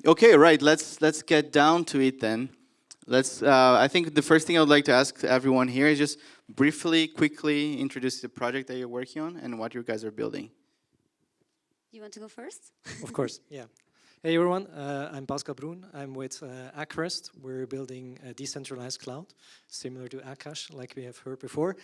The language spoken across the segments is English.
Okay, right. Let's get down to it then. I think the first thing I would like to ask everyone here is just briefly, quickly introduce the project that you're working on and what you guys are building. You want to go first? Of course, yeah. Hey everyone, I'm Pascal Brun. I'm with Acurast. We're building a decentralized cloud, similar to Akash, like we have heard before.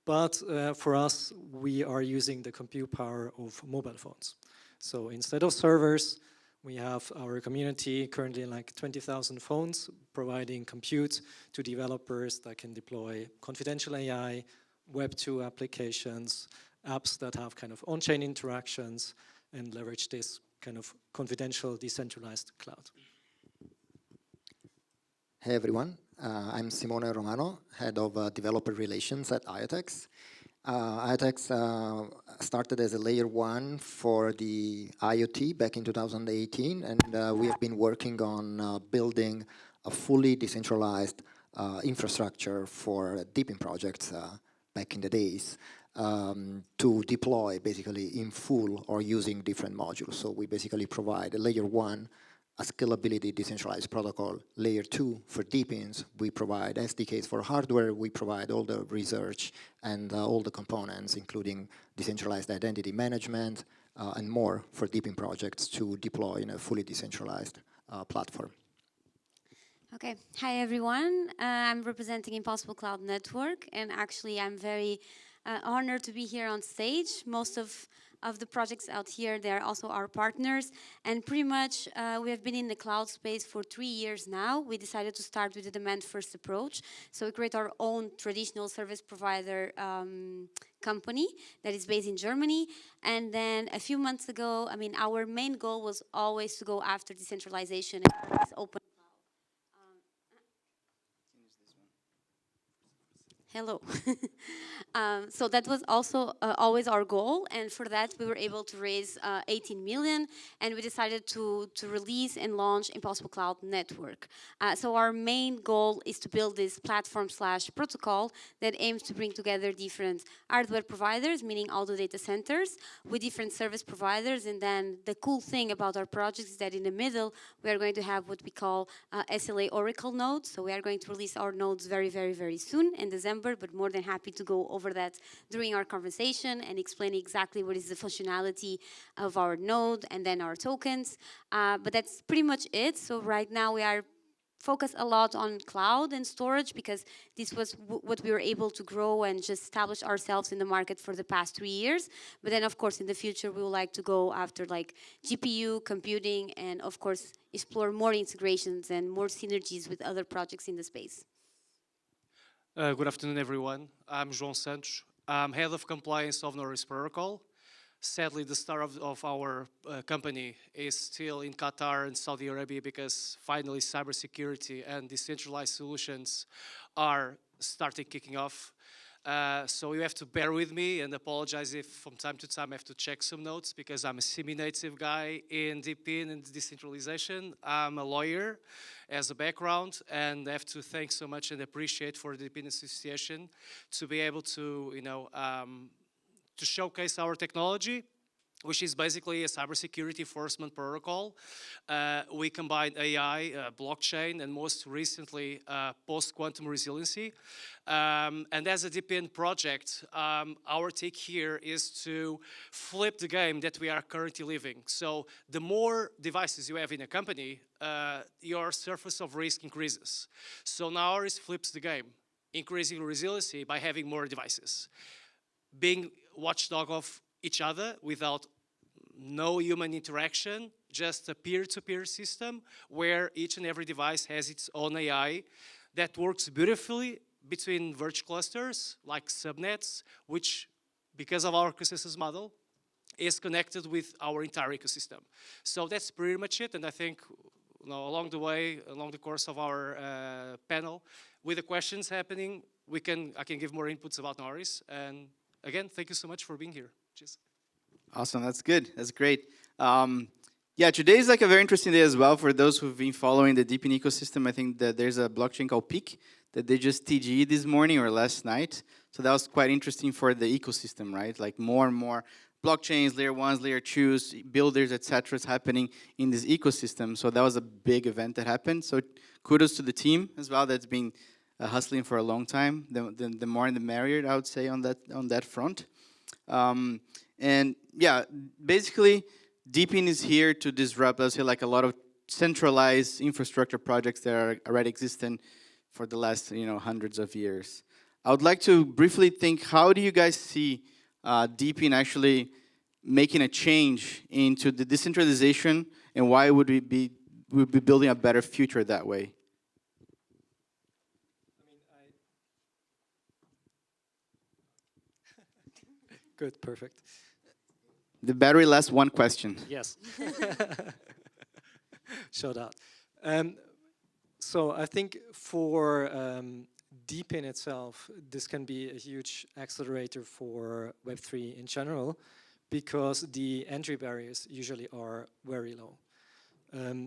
But for us, we are using the compute power of mobile phones. So instead of servers, we have our community, currently like 20,000 phones, providing compute to developers that can deploy confidential AI, Web 2 applications, apps that have kind of on-chain interactions, and leverage this kind of confidential, decentralized cloud. Hey everyone, I'm Simone Romano, Head of Developer Relations at IoTeX. IoTeX started as a layer 1 for the IoT back in 2018, and we have been working on building a fully decentralized infrastructure for DePIN projects back in the days to deploy basically in full or using different modules. So we basically provide a layer 1, a scalability decentralized protocol. Layer 2 for DePINs, we provide SDKs for hardware, we provide all the research and all the components, including decentralized identity management and more for DePIN projects to deploy in a fully decentralized platform. Okay, hi everyone. I'm representing Impossible Cloud Network, and actually I'm very honored to be here on stage. Most of the projects out here, they're also our partners, and pretty much we have been in the cloud space for 3 years now. We decided to start with a demand-first approach, so we create our own traditional service provider company that is based in Germany. And then a few months ago, I mean, our main goal was always to go after decentralization and this open. Hello. So that was also always our goal, and for that we were able to raise 18 million, and we decided to release and launch Impossible Cloud Network. So our main goal is to build this platform/protocol that aims to bring together different hardware providers, meaning all the data centers, with different service providers. And then the cool thing about our project is that in the middle we are going to have what we call SLA Oracle nodes. So we are going to release our nodes very, very, very soon in December, but more than happy to go over that during our conversation and explain exactly what is the functionality of our node and then our tokens. But that's pretty much it. So right now we are focused a lot on cloud and storage because this was what we were able to grow and just establish ourselves in the market for the past 3 years. But then of course in the future we would like to go after like GPU, computing, and of course explore more integrations and more synergies with other projects in the space. Good afternoon, everyone. I'm João Santos. I'm head of compliance of Naoris protocol. Sadly, the star of our company is still in Qatar and Saudi Arabia because finally cybersecurity and decentralized solutions are starting kicking off. So you have to bear with me and apologize if from time to time I have to check some notes because I'm a semi-native guy in DePIN and decentralization. I'm a lawyer as a background, and I have to thank so much and appreciate for the DePIN Association to be able to, to showcase our technology, which is basically a cybersecurity enforcement protocol. We combine AI, blockchain, and most recently, post-quantum resiliency. And as a DePIN project, our take here is to flip the game that we are currently living. So the more devices you have in a company, your surface of risk increases. So Naoris flips the game, increasing resiliency by having more devices, being watchdog of each other without no human interaction, just a peer-to-peer system where each and every device has its own AI that works beautifully between virtual clusters like subnets, which, because of our consensus model, is connected with our entire ecosystem. So that's pretty much it, and I think along the way, along the course of our panel, with the questions happening, I can give more inputs about Naoris. And again, thank you so much for being here. Cheers. Awesome, that's good, that's great. Yeah, today is like a very interesting day as well for those who've been following the DePIN ecosystem. I think that there's a blockchain called Peak that they just TGE this morning or last night. So that was quite interesting for the ecosystem, right? Like more and more blockchains, layer ones, layer twos, builders, etc. is happening in this ecosystem. So that was a big event that happened. So kudos to the team as well that's been hustling for a long time. The more the merrier, I would say, on that front. And yeah, basically, DePIN is here to disrupt, let's say, like a lot of centralized infrastructure projects that are already existing for the last, hundreds of years. I would like to briefly think, how do you guys see DePIN actually making a change into the decentralization, and why would we be building a better future that way? Good, perfect. The battery lasts one question. Yes. Show that. So I think for DePIN itself, this can be a huge accelerator for Web3 in general, because the entry barriers usually are very low.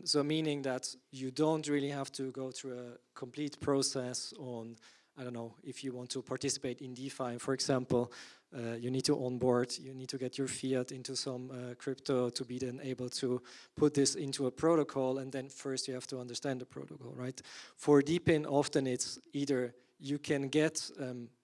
So meaning that you don't really have to go through a complete process on, I don't know, if you want to participate in DeFi, for example, you need to onboard, you need to get your fiat into some crypto to be then able to put this into a protocol, and then first you have to understand the protocol, right? For DePIN, often it's either you can get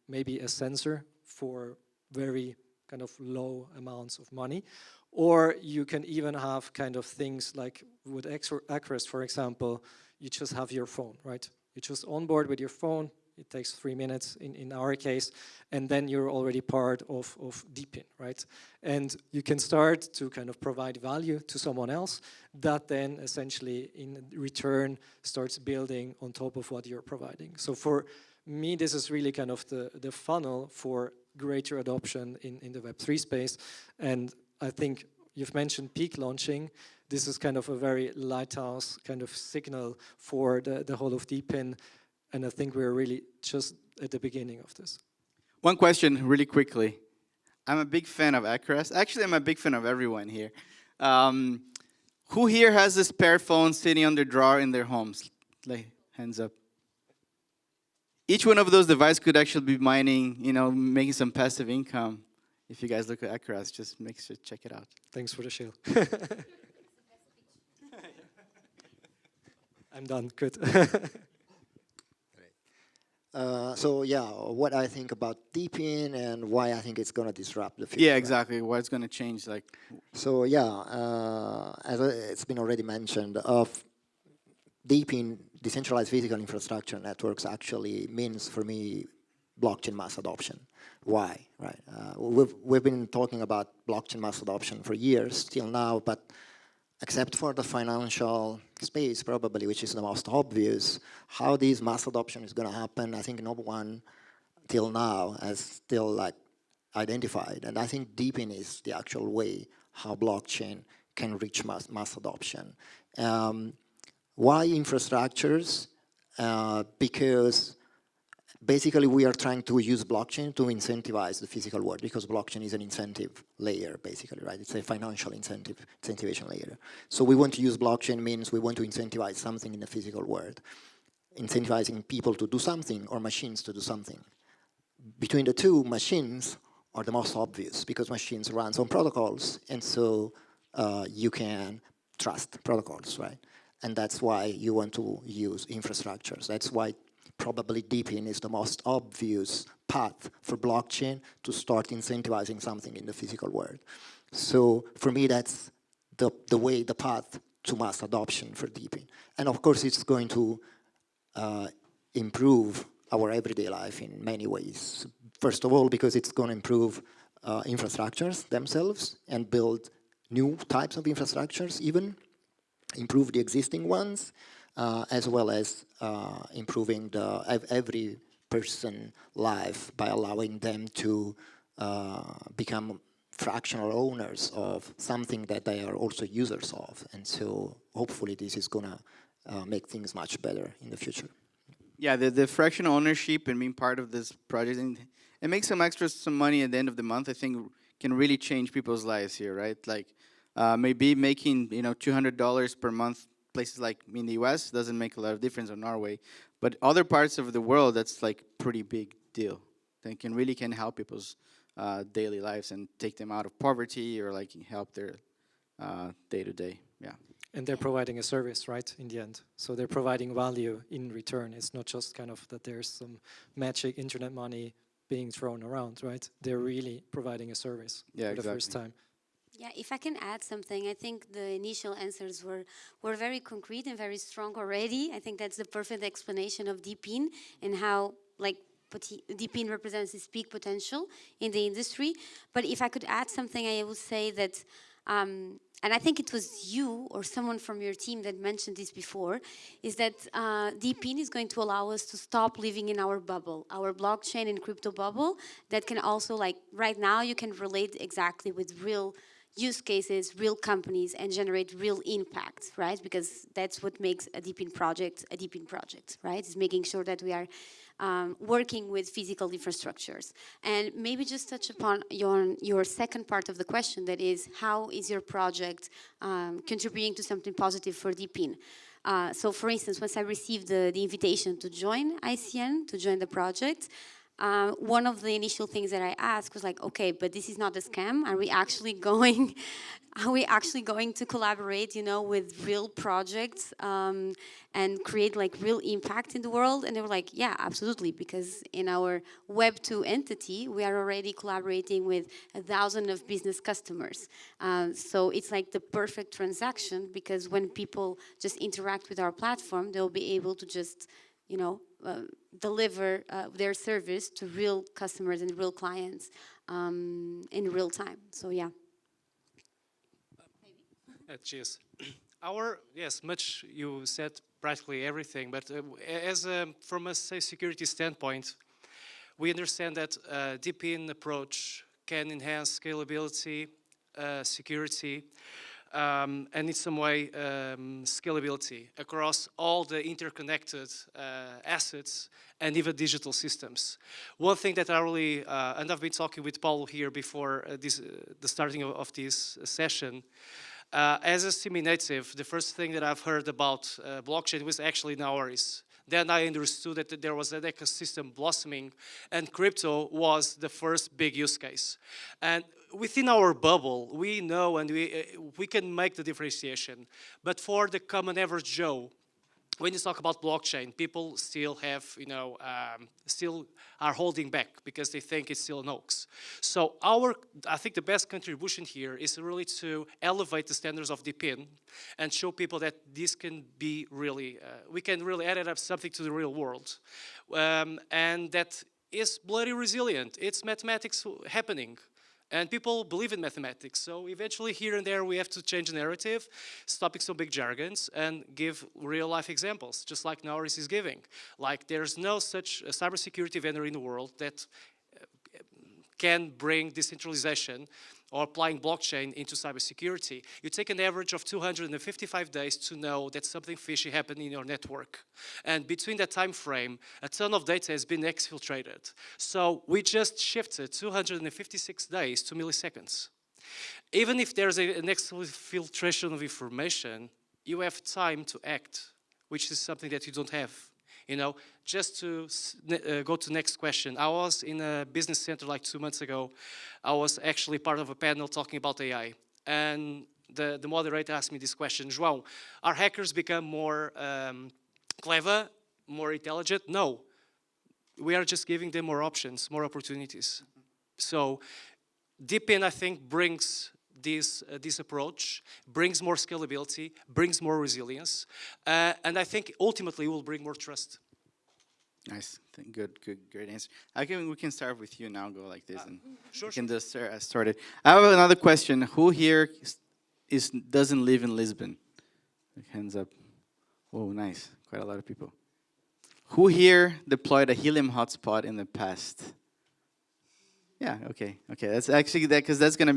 maybe a sensor for very kind of low amounts of money, or you can even have kind of things like with Acurast, for example, you just have your phone, right? You just onboard with your phone. It takes 3 minutes in our case, and then you're already part of DePIN, right? And you can start to kind of provide value to someone else that then essentially in return starts building on top of what you're providing. So for me, this is really kind of the funnel for greater adoption in the Web3 space. And I think you've mentioned peak launching. This is kind of a very lighthouse kind of signal for the whole of DePIN. And I think we're really just at the beginning of this. One question really quickly. I'm a big fan of Acurast. Actually, I'm a big fan of everyone here. Who here has a spare phone sitting on their drawer in their homes? Like, hands up. Each one of those devices could actually be mining, making some passive income. If you guys look at Acurast, just make sure to check it out. Thanks for the shield. I'm done, good. So yeah, what I think about DePIN and why I think it's going to disrupt the future. Yeah, exactly. What's going to change? So yeah, as it's been already mentioned, DePIN, decentralized physical infrastructure networks, actually means for me blockchain mass adoption. Why? Right? We've been talking about blockchain mass adoption for years till now, but except for the financial space, probably, which is the most obvious, how this mass adoption is going to happen, I think no one till now has still identified. And I think DePIN is the actual way how blockchain can reach mass adoption. Why infrastructures? Because basically we are trying to use blockchain to incentivize the physical world, because blockchain is an incentive layer, basically, right? It's a financial incentivation layer. So we want to use blockchain means we want to incentivize something in the physical world, incentivizing people to do something or machines to do something. Between the two, machines are the most obvious, because machines run on protocols, and so you can trust protocols, right? And that's why you want to use infrastructures. That's why probably DePIN is the most obvious path for blockchain to start incentivizing something in the physical world. So for me, that's the path to mass adoption for DePIN. And of course, it's going to improve our everyday life in many ways. First of all, because it's going to improve infrastructures themselves and build new types of infrastructures, even improve the existing ones, as well as improving every person life by allowing them to become fractional owners of something that they are also users of. And so hopefully this is going to make things much better in the future. Yeah, the fractional ownership and being part of this project, and it makes some money at the end of the month, I think can really change people's lives here, right? Like maybe making $200 per month places like in the US doesn't make a lot of difference, or Norway, but other parts of the world that's like pretty big deal. That can help people's daily lives and take them out of poverty or like help their day to day. Yeah. And they're providing a service, right, in the end. So they're providing value in return. It's not just kind of that there's some magic internet money being thrown around, right? They're really providing a service for the first time. Yeah, if I can add something, I think the initial answers were very concrete and very strong already. I think that's the perfect explanation of DePIN and how like DePIN represents its peak potential in the industry. But if I could add something, I would say that, and I think it was you or someone from your team that mentioned this before, is that DePIN is going to allow us to stop living in our bubble, our blockchain and crypto bubble that can also, like right now, you can relate exactly with real use cases, real companies, and generate real impact, right? Because that's what makes a DePIN project, right? Is making sure that we are working with physical infrastructures. And maybe just touch upon your second part of the question, that is, how is your project contributing to something positive for DePIN? So for instance, once I received the invitation to join ICN, to join the project, one of the initial things that I asked was like, okay, but this is not a scam. Are we actually going to collaborate, you know, with real projects and create like real impact in the world? And they were like, yeah, absolutely, because in our Web2 entity, we are already collaborating with 1,000 of business customers. So it's like the perfect transaction, because when people just interact with our platform, they'll be able to just, you know, deliver their service to real customers and real clients in real time. So yeah. Cheers. Yes, much you said practically everything, but from a say security standpoint, we understand that DePIN approach can enhance scalability, security, and in some way scalability across all the interconnected assets and even digital systems. One thing that I really, and I've been talking with Paulo here before the starting of this session, as a semi-native, the first thing that I've heard about blockchain was actually Naoris. Then I understood that there was an ecosystem blossoming, and crypto was the first big use case. And within our bubble, we know and we can make the differentiation. But for the common average Joe, when you talk about blockchain, people still have, you know, still are holding back because they think it's still an hoax. So I think the best contribution here is really to elevate the standards of DePIN and show people that this can be really, we can really add up something to the real world. And that is bloody resilient. It's mathematics happening. And people believe in mathematics, so eventually here and there we have to change the narrative, stopping some big jargons, and give real-life examples, just like Naoris is giving. Like, there's no such a cybersecurity vendor in the world that can bring decentralization or applying blockchain into cybersecurity. You take an average of 255 days to know that something fishy happened in your network. And between that time frame, a ton of data has been exfiltrated. So we just shifted 256 days to milliseconds. Even if there's an exfiltration of information, you have time to act, which is something that you don't have. You know, just to go to the next question. I was in a business center like 2 months ago. I was actually part of a panel talking about AI. And the moderator asked me this question, João, are hackers become more clever, more intelligent? No. We are just giving them more options, more opportunities. So DePIN, I think, brings this approach, brings more scalability, brings more resilience, and I think ultimately will bring more trust. Nice, great answer. We can start with you now, go like this, and Sure, we can just start it. I have another question. Who here doesn't live in Lisbon? Hands up. Oh, nice, quite a lot of people. Who here deployed a helium hotspot in the past? Yeah, okay. That's actually that, because that's gonna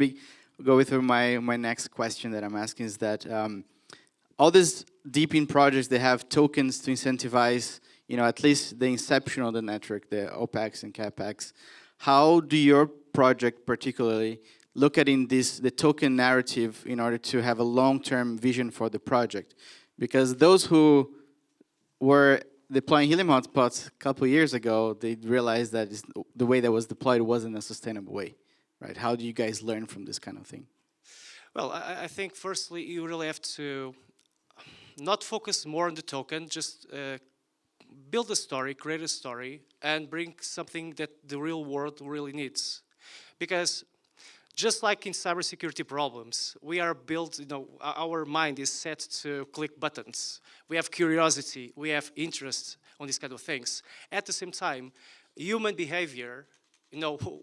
go with my next question that I'm asking is that all these DePIN projects, they have tokens to incentivize, you know, at least the inception of the network, the OPEX and CAPEX. How do your project particularly look at the token narrative in order to have a long-term vision for the project? Because those who were deploying helium hotspots a couple of years ago, they realized that the way that was deployed wasn't a sustainable way. right? How do you guys learn from this kind of thing? Well, I think firstly you really have to not focus more on the token, just build a story, create a story, and bring something that the real world really needs. Because just like in cybersecurity problems, we are built, our mind is set to click buttons. We have curiosity, we have interest on these kind of things. At the same time, human behavior,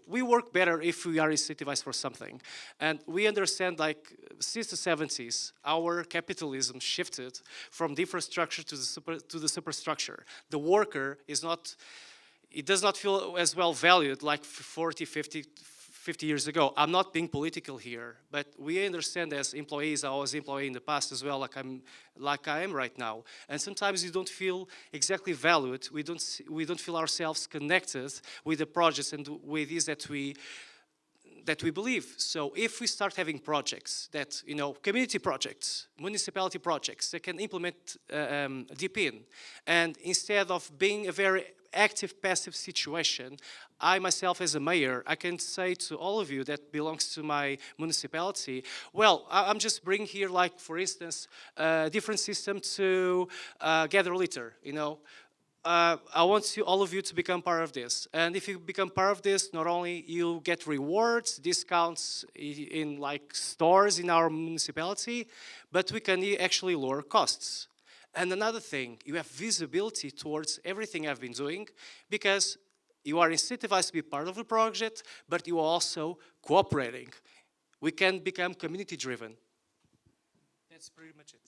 we work better if we are incentivized for something. And we understand, like, since the 70s, our capitalism shifted from the infrastructure to the superstructure. The worker is not, it does not feel as well valued like 40, 50 years ago. I'm not being political here, but we understand as employees, I was an employee in the past as well, like I am right now. And sometimes you don't feel exactly valued. We don't feel ourselves connected with the projects and with these that we believe. So if we start having projects that, community projects, municipality projects that can implement DePIN, and instead of being a very active, passive situation, I myself as a mayor, I can say to all of you that belongs to my municipality, well, I'm just bringing here, like, for instance, a different system to gather litter, I want all of you to become part of this. And if you become part of this, not only you get rewards, discounts in like stores in our municipality, but we can actually lower costs. And another thing, you have visibility towards everything I've been doing, because you are incentivized to be part of the project, but you are also cooperating. We can become community-driven. That's pretty much it.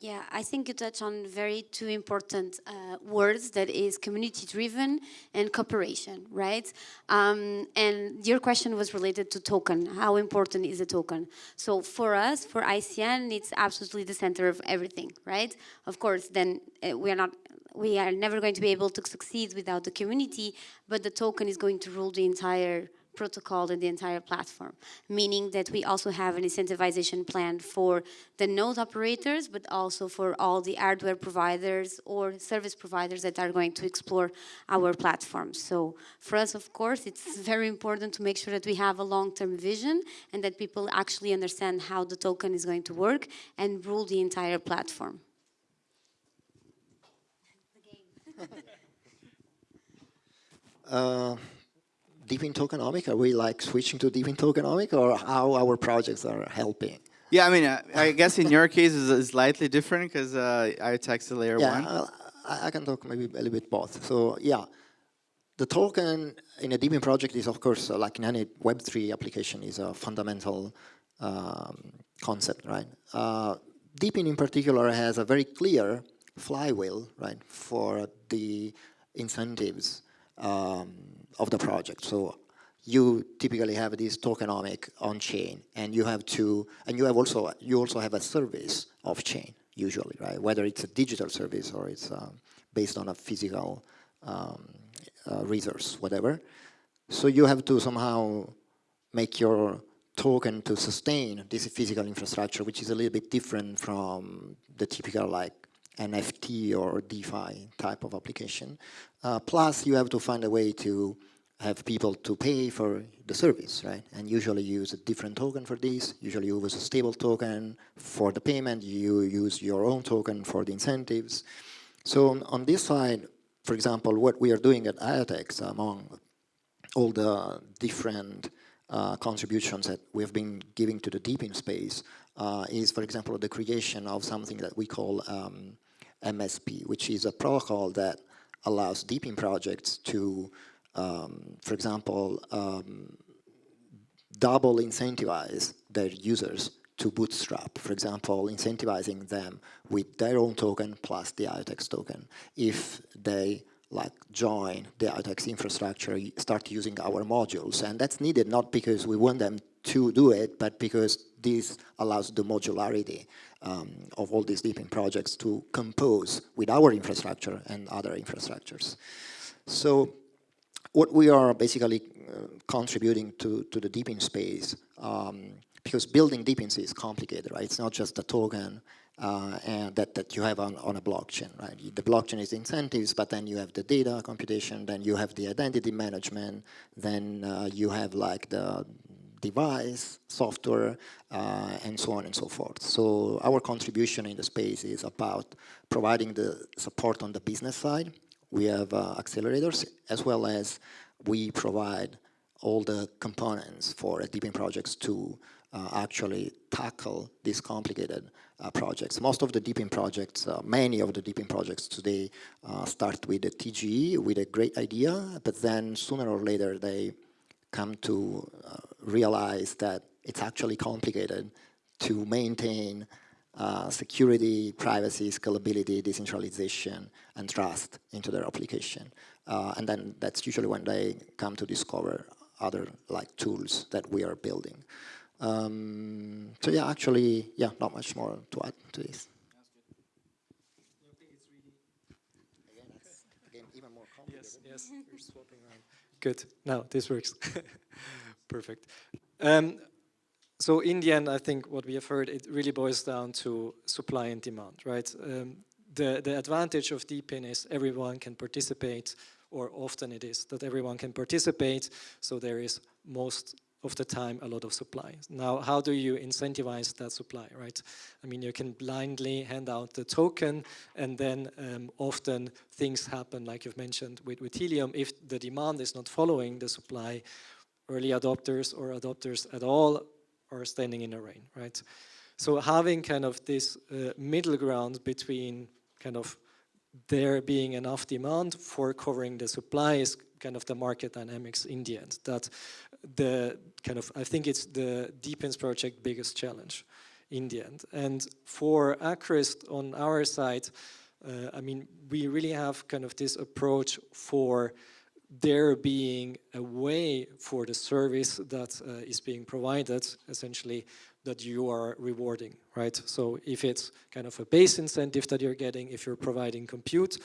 Yeah, I think you touch on two important words, that is community-driven and cooperation, right? And your question was related to token. How important is a token? So for us, for ICN, it's absolutely the center of everything, right? Of course, then we are never going to be able to succeed without the community, but the token is going to rule the entire protocol and the entire platform, meaning that we also have an incentivization plan for the node operators, but also for all the hardware providers or service providers that are going to explore our platform. So for us, of course, it's very important to make sure that we have a long-term vision and that people actually understand how the token is going to work and rule the entire platform. DePIN tokenomic, are we like switching to DePIN tokenomic, or how our projects are helping? Yeah, I mean, I guess in your case it's slightly different because IoTeX is layer one. I can talk maybe a little bit both. So yeah, the token in a DePIN project is, of course, like in any Web3 application, is a fundamental concept, right? DePIN in particular has a very clear flywheel, right, for the incentives of the project. So you typically have this tokenomic on chain, and you also have a service off chain usually, right? Whether it's a digital service or it's based on a physical resource, whatever. So you have to somehow make your token to sustain this physical infrastructure, which is a little bit different from the typical like NFT or DeFi type of application. Plus, you have to find a way to have people to pay for the service, right? And usually you use a different token for this. Usually you use a stable token for the payment. You use your own token for the incentives. So on this side, for example, what we are doing at IoTeX, among all the different contributions that we have been giving to the DePIN space, is, for example, the creation of something that we call MSP, which is a protocol that allows DePIN projects to, for example, double incentivize their users to bootstrap. For example, incentivizing them with their own token plus the IoTeX token. If they like join the IoTeX infrastructure, start using our modules. And that's needed not because we want them to do it, but because this allows the modularity of all these DePIN projects to compose with our infrastructure and other infrastructures. So what we are basically contributing to the DePIN space, because building DePINs is complicated, right? It's not just a token and that you have on a blockchain, right? The blockchain is incentives, but then you have the data computation, then you have the identity management, then you have like the device, software, and so on and so forth. So our contribution in the space is about providing the support on the business side. We have accelerators, as well as we provide all the components for DePIN projects to actually tackle these complicated projects. Most of the DePIN projects, many of the DePIN projects today start with a TGE, with a great idea, but then sooner or later they come to realize that it's actually complicated to maintain security, privacy, scalability, decentralization, and trust into their application. And then that's usually when they come to discover other like tools that we are building. So yeah, actually, yeah, not much more to add to this. Again, even more complicated. Yes, you're swapping around. Good. Now this works. Perfect. So in the end, I think what we have heard, it really boils down to supply and demand, right? The advantage of DePIN is everyone can participate, or often it is that everyone can participate, so there is most of the time a lot of supply. Now, how do you incentivize that supply, right? I mean, you can blindly hand out the token, and then often things happen, like you've mentioned with Helium. If the demand is not following the supply, early adopters or adopters at all are standing in the rain, right? So having kind of this middle ground between kind of there being enough demand for covering the supply is kind of the market dynamics in the end. That the kind of, I think it's the DePIN's project biggest challenge in the end. And for Acurast on our side, I mean, we really have kind of this approach for there being a way for the service that is being provided, essentially, that you are rewarding, right? So if it's kind of a base incentive that you're getting, if you're providing compute,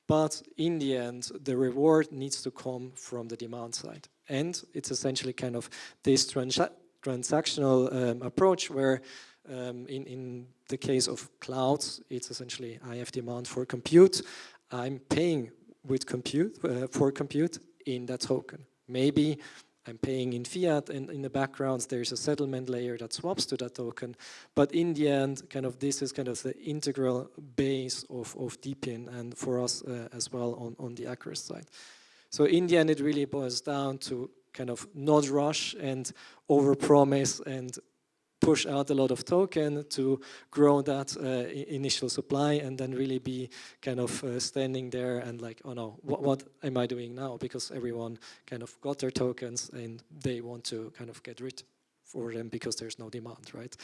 but in the end, the reward needs to come from the demand side. And it's essentially kind of this transactional approach where in the case of clouds, it's essentially I have demand for compute, I'm paying with compute for compute in that token. Maybe I'm paying in fiat, and in the background there's a settlement layer that swaps to that token. But in the end, kind of this is kind of the integral base of DePIN, and for us as well on the Acurast side. So in the end, it really boils down to kind of not rush and overpromise and push out a lot of token to grow that initial supply, and then really be kind of standing there and like, oh no, what am I doing now? Because everyone kind of got their tokens and they want to kind of get rid for them because there's no demand, right?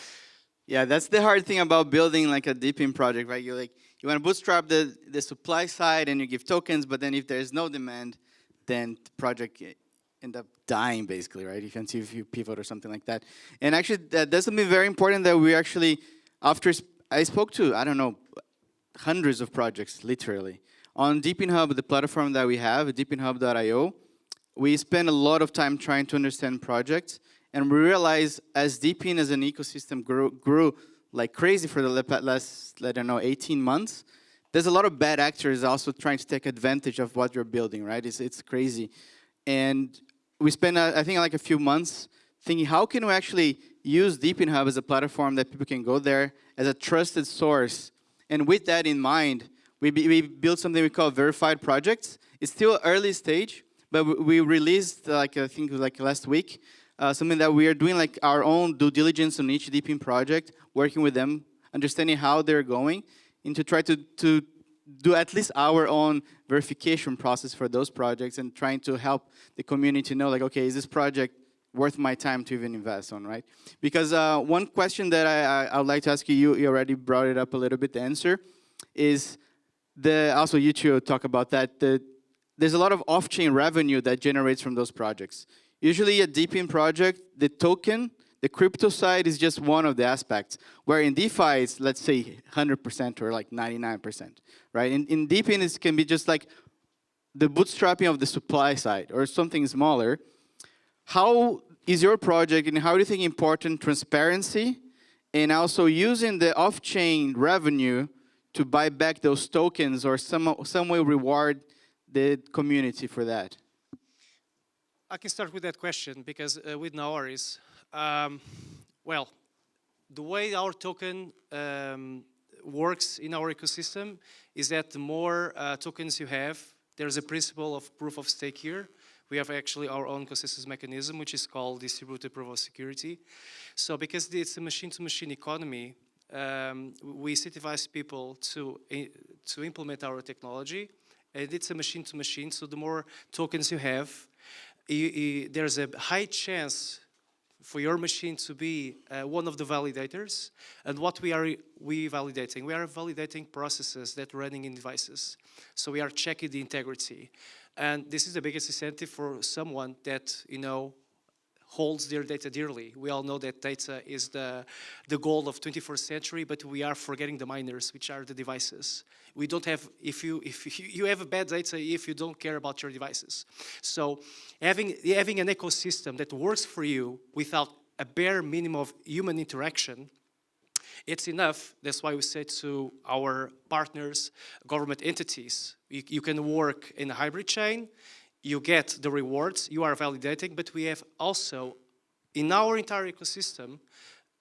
Yeah, that's the hard thing about building like a DePIN project, right? You want to bootstrap the supply side and you give tokens, but then if there's no demand, then the project end up dying, basically, right? You can see if you pivot or something like that. And actually, that's something very important that we actually, after I spoke to, I don't know, hundreds of projects, literally. On DePIN Hub, the platform that we have, depinhub.io, we spend a lot of time trying to understand projects, and we realize as DePIN as an ecosystem grew like crazy for the last, I don't know, 18 months, there's a lot of bad actors also trying to take advantage of what you're building, right? It's crazy. And we spent, I think, like a few months thinking, how can we actually use DePIN Hub as a platform that people can go there as a trusted source? And with that in mind, we built something we call verified projects. It's still early stage, but we released, like I think like last week, something that we are doing like our own due diligence on each DePIN project, working with them, understanding how they're going, and to try to do at least our own verification process for those projects, and trying to help the community know, like, okay, is this project worth my time to even invest on, right? Because one question that I would like to ask you, you already brought it up a little bit, the answer, is also you two talk about that, there's a lot of off-chain revenue that generates from those projects. Usually a DePIN project, the token, the crypto side is just one of the aspects, where in DeFi it's, let's say, 100% or like 99%, right? In DePIN it can be just like the bootstrapping of the supply side or something smaller. How is your project, and how do you think important transparency and also using the off-chain revenue to buy back those tokens or some way reward the community for that? I can start with that question because with Naoris, Well, the way our token works in our ecosystem is that the more tokens you have, there's a principle of proof of stake here. We have actually our own consensus mechanism, which is called distributed proof of security. So because it's a machine-to-machine economy, we incentivize people to implement our technology, and it's a machine-to-machine, so the more tokens you have, there's a high chance for your machine to be one of the validators. And what we validating? We are validating processes that are running in devices. So we are checking the integrity. And this is the biggest incentive for someone that, holds their data dearly. We all know that data is the goal of 21st century, but we are forgetting the miners, which are the devices. We don't have, if you have a bad data if you don't care about your devices. So having an ecosystem that works for you without a bare minimum of human interaction, it's enough. That's why we say to our partners, government entities, you can work in a hybrid chain, you get the rewards, you are validating, but we have also, in our entire ecosystem,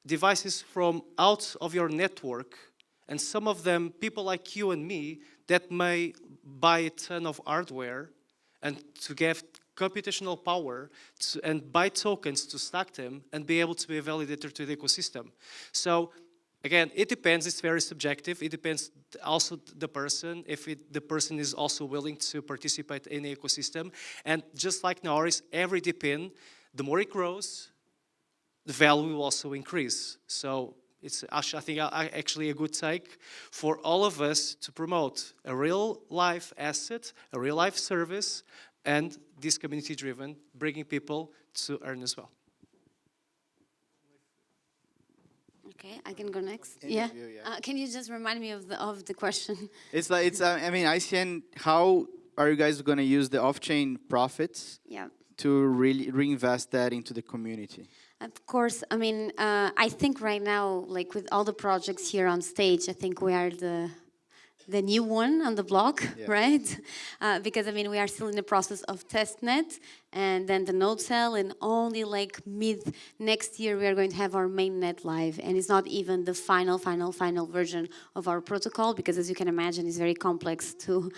devices from out of your network, and some of them, people like you and me, that may buy a ton of hardware and to get computational power and buy tokens to stack them and be able to be a validator to the ecosystem. So again, it depends, it's very subjective. It depends also the person, if the person is also willing to participate in the ecosystem. And just like Naoris, every DePIN, the more it grows, the value will also increase. So it's, I think, actually a good take for all of us to promote a real life asset, a real life service, and this community-driven, bringing people to earn as well. Okay, I can go next. Yeah. Can you just remind me of the question? It's like I mean, ICN. How are you guys going to use the off-chain profits? Yeah. To really reinvest that into the community? Of course. I mean, I think right now, like with all the projects here on stage, I think we are the new one on the block, right? Because I mean, we are still in the process of testnet and then the node cell, and only like mid next year we are going to have our mainnet live, and it's not even the final version of our protocol, because as you can imagine, it's very complex to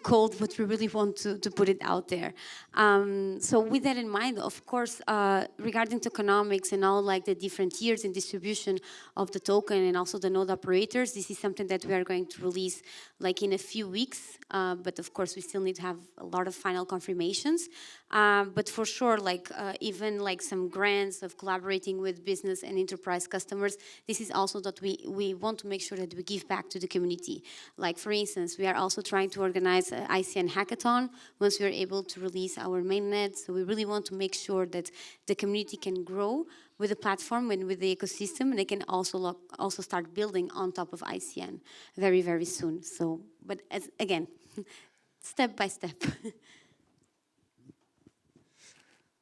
code, but we really want to put it out there. So with that in mind, of course, regarding tokenomics and all like the different tiers and distribution of the token and also the node operators, this is something that we are going to release like in a few weeks, but of course we still need to have a lot of final confirmations. But for sure, like even like some grants of collaborating with business and enterprise customers, this is also that we want to make sure that we give back to the community. Like for instance, we are also trying to organize an ICN hackathon once we are able to release our mainnet. So we really want to make sure that the community can grow with the platform and with the ecosystem, and they can also start building on top of ICN very, very soon. So, but again, step by step.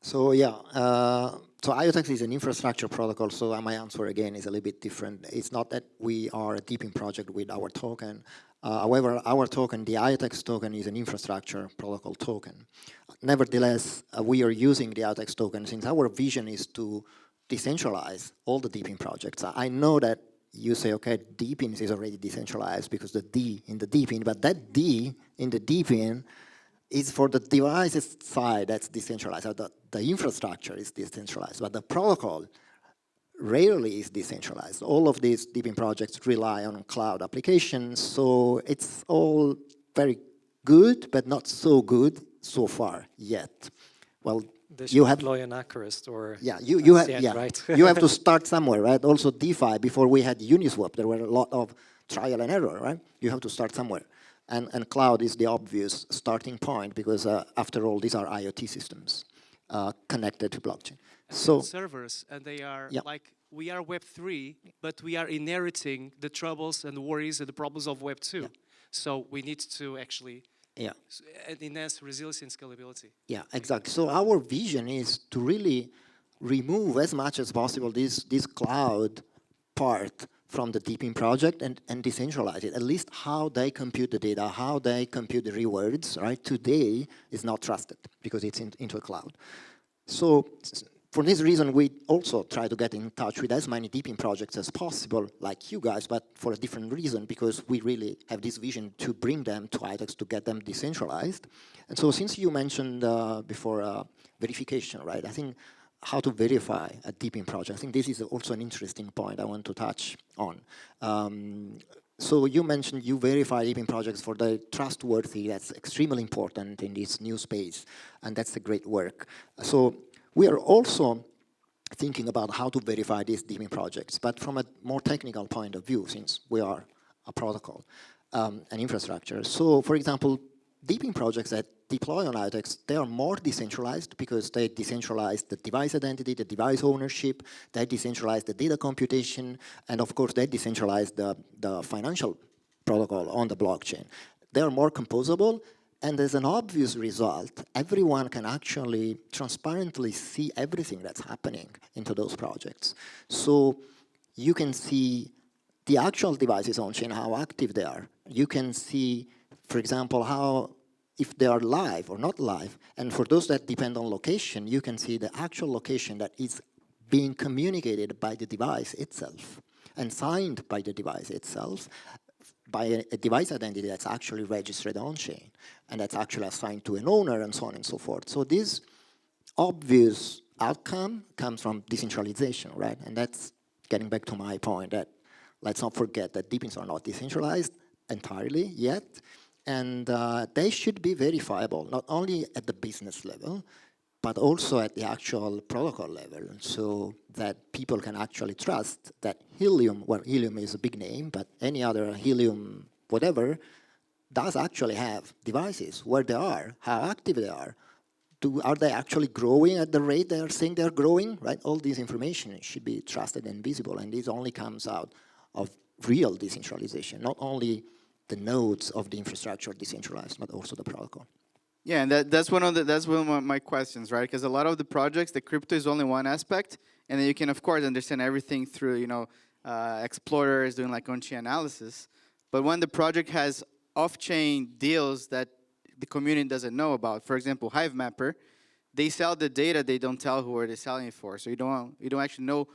So yeah, so IoTeX is an infrastructure protocol, so my answer again is a little bit different. It's not that we are a DePIN project with our token. However, our token, the IoTeX token, is an infrastructure protocol token. Nevertheless, we are using the IoTeX token since our vision is to decentralize all the DePIN projects. I know that you say, okay, DePIN is already decentralized because the D in the DePIN, but that D in the DePIN is for the devices side that's decentralized. So the infrastructure is decentralized, but the protocol rarely is decentralized. All of these DePIN projects rely on cloud applications, so it's all very good, but not so good so far yet. Well, you have deploy an Acurast or you have right? You have to start somewhere, right? Also DeFi, before we had Uniswap, there were a lot of trial and error, right? You have to start somewhere. And cloud is the obvious starting point because, after all, these are IoT systems connected to blockchain. So servers, and they are like, we are Web3, but we are inheriting the troubles and the worries and the problems of Web2. Yeah. So we need to actually enhance resilience and scalability. Yeah, exactly. So our vision is to really remove as much as possible this cloud part from the DePIN project and decentralize it. At least how they compute the data, how they compute the rewards, right? Today is not trusted because it's into a cloud. So for this reason, we also try to get in touch with as many DePIN projects as possible, like you guys, but for a different reason, because we really have this vision to bring them to IoTeX, to get them decentralized. And so since you mentioned before verification, right, I think how to verify a DePIN project, I think this is also an interesting point I want to touch on. So you mentioned you verify DePIN projects for the trustworthy. That's extremely important in this new space, and that's a great work. So we are also thinking about how to verify these DePIN projects, but from a more technical point of view, since we are a protocol and infrastructure. So, for example, DePIN projects that deploy on IoTeX, they are more decentralized because they decentralize the device identity, the device ownership, they decentralize the data computation, and of course they decentralize the financial protocol on the blockchain. They are more composable, and as an obvious result, everyone can actually transparently see everything that's happening into those projects. So you can see the actual devices on chain, how active they are. You can see, for example, how if they are live or not live, and for those that depend on location, you can see the actual location that is being communicated by the device itself and signed by the device itself by a device identity that's actually registered on-chain and that's actually assigned to an owner and so on and so forth. So this obvious outcome comes from decentralization, right? And that's getting back to my point that let's not forget that DePINs are not decentralized entirely yet. And they should be verifiable, not only at the business level, but also at the actual protocol level, so that people can actually trust that Helium, well, Helium is a big name, but any other Helium whatever, does actually have devices, where they are, how active they are. Are they actually growing at the rate they are saying they're growing, right? All this information should be trusted and visible, and this only comes out of real decentralization, not only the nodes of the infrastructure decentralized, but also the protocol. Yeah, and that's one of my questions, right? Because a lot of the projects, the crypto is only one aspect, and then you can of course understand everything through explorers doing like on-chain analysis. But when the project has off-chain deals that the community doesn't know about, for example, Hive Mapper, they sell the data, they don't tell who are they selling it for, so you don't actually know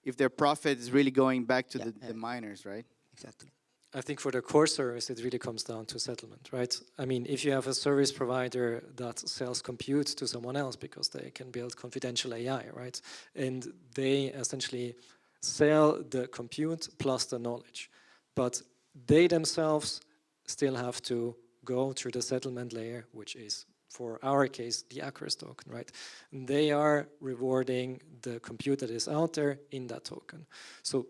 if their profit is really going back to the miners, right? Exactly. I think for the core service, it really comes down to settlement, right? I mean, if you have a service provider that sells compute to someone else because they can build confidential AI, right? And they essentially sell the compute plus the knowledge. But they themselves still have to go through the settlement layer, which is, for our case, the Acurast token, right? And they are rewarding the compute that is out there in that token. So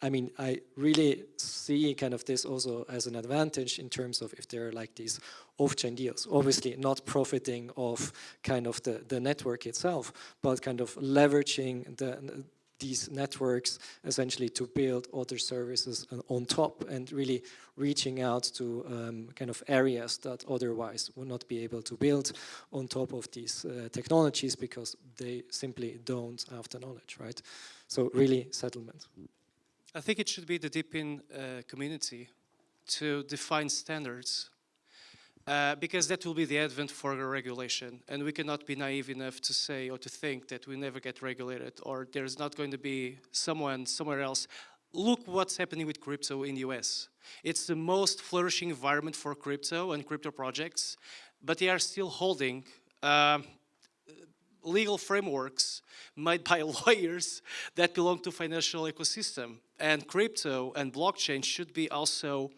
I mean, I really see kind of this also as an advantage in terms of if there are like these off-chain deals, obviously not profiting of kind of the network itself, but kind of leveraging these networks essentially to build other services on top and really reaching out to kind of areas that otherwise would not be able to build on top of these technologies because they simply don't have the knowledge, right? So really settlement. I think it should be the DePIN community to define standards because that will be the advent for the regulation, and we cannot be naive enough to say or to think that we never get regulated or there's not going to be someone somewhere else. Look what's happening with crypto in the US. It's the most flourishing environment for crypto and crypto projects, but they are still holding legal frameworks made by lawyers that belong to financial ecosystem. And crypto and blockchain should be also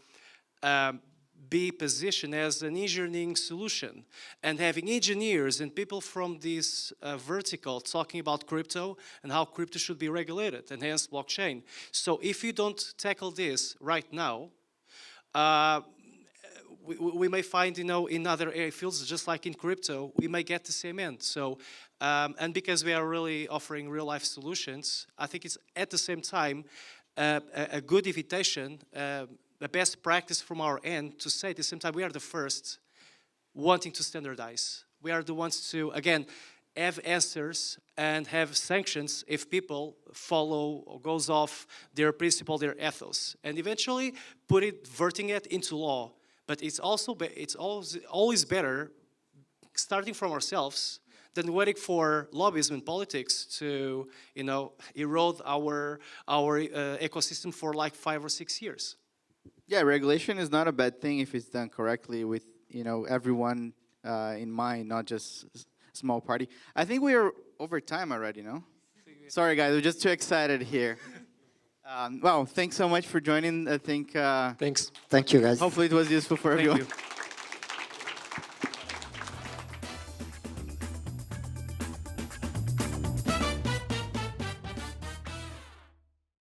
be positioned as an engineering solution. And having engineers and people from this vertical talking about crypto and how crypto should be regulated, and hence blockchain. So if you don't tackle this right now, we may find, in other area fields, just like in crypto, we may get the same end. So, and because we are really offering real-life solutions, I think it's at the same time a good invitation, a best practice from our end to say at the same time we are the first wanting to standardize. We are the ones to, again, have answers and have sanctions if people follow or goes off their principle, their ethos, and eventually converting it into law. But it's always better starting from ourselves than waiting for lobbyism and politics to, erode our ecosystem for like 5 or 6 years. Yeah, regulation is not a bad thing if it's done correctly with everyone in mind, not just small party. I think we are over time already, no? Sorry, guys, we're just too excited here. Well, thanks so much for joining. I think Thanks. Thank you, guys. hopefully it was useful for Thank everyone. you.